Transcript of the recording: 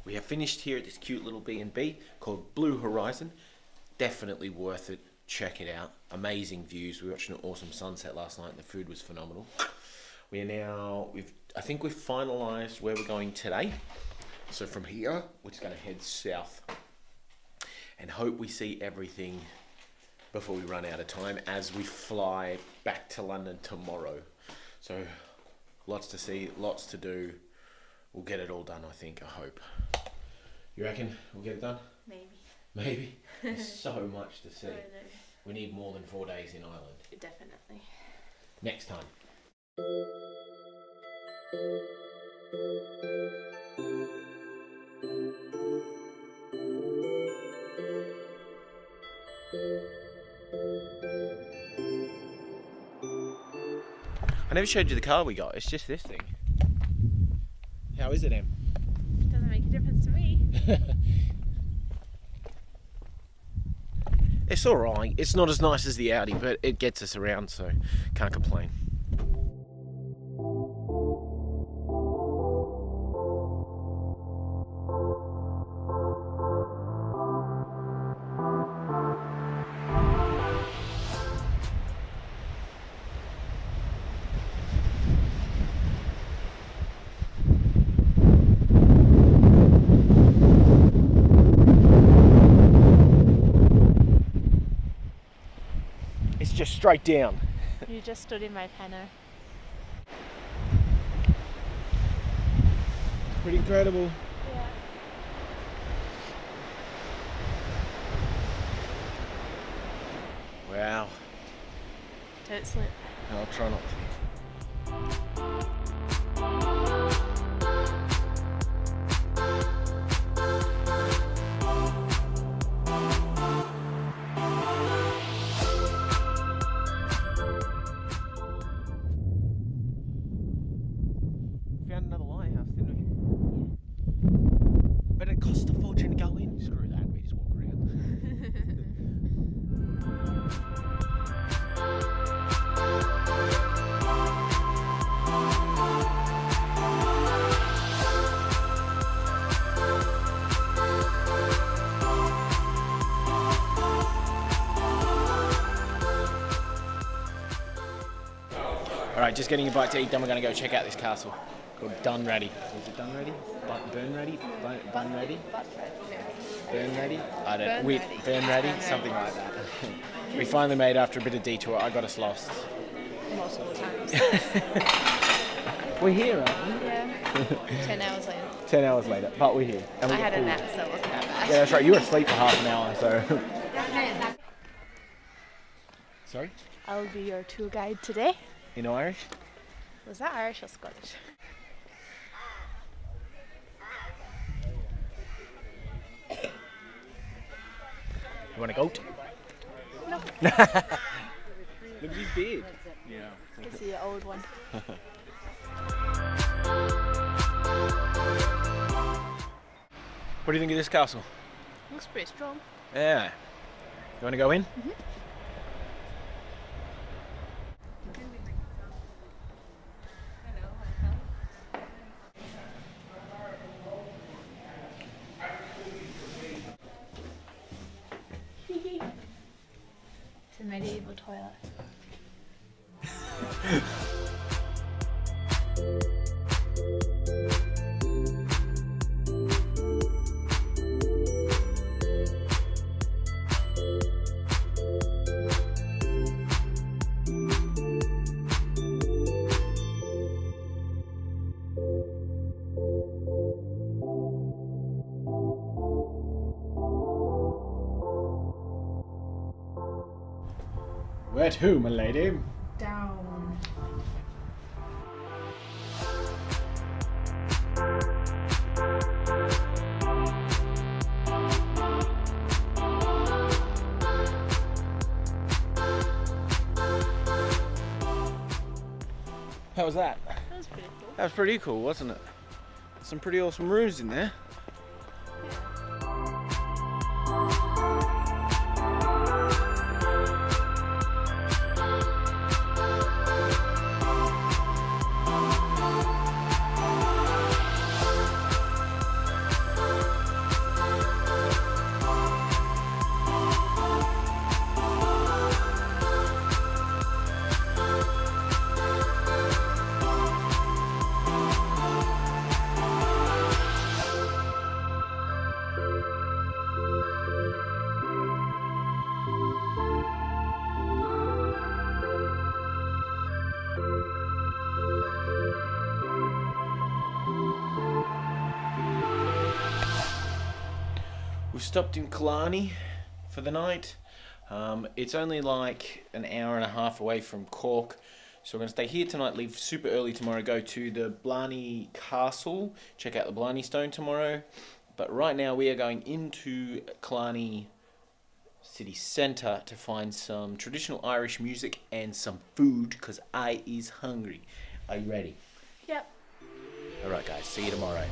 We have finished here at this cute little B&B called Blue Horizon. Definitely worth it. Check it out. Amazing views. We watched an awesome sunset last night and the food was phenomenal. We are now, I think we've finalised where we're going today. So from here, we're just going to head south and hope we see everything before we run out of time as we fly back to London tomorrow. So lots to see, lots to do. We'll get it all done, I think, I hope. You reckon we'll get it done? Maybe. Maybe? There's so much to see. I know. We need more than 4 days in Ireland. Definitely. Next time. I never showed you the car we got. It's just this thing. How is it, Em? Doesn't make a difference to me. It's alright. It's not as nice as the Audi, but it gets us around, so can't complain. It's just straight down. You just stood in my panel. Pretty incredible. Yeah. Wow. Don't slip. I'll try not to. Found another lighthouse, didn't we? But it cost a fortune to go in. Screw that, we just walk around. Alright, just getting a bite to eat, then we're going to go check out this castle called Bunratty. Is it Bunratty? Bunratty? Bunratty? Bunratty? I don't know. Bunratty? Something like that. We finally made it after a bit of detour. I got us lost. Multiple times. We're here, aren't we? Yeah. 10 hours later. 10 hours later, but we're here. And I we had got a food. nap, so it wasn't that bad. Yeah, that's right. You were asleep for half an hour, so. Sorry? I'll be your tour guide today. In Irish? Was that Irish or Scottish? You want a goat? No. Look at his beard. Yeah. It's the old one. What do you think of this castle? Looks pretty strong. Yeah. You want to go in? Mm-hmm. It's a medieval toilet. Where to, my lady? Down. How was that? That was pretty cool. That was pretty cool, wasn't it? Some pretty awesome rooms in there. stopped in Killarney for the night. It's only like an hour and a half away from Cork, so we're going to stay here tonight, leave super early tomorrow, go to the Bunratty Castle, check out the Blarney Stone tomorrow. But right now we are going into Killarney city centre to find some traditional Irish music and some food, because I is hungry. Are you ready? Yep. Alright guys, see you tomorrow.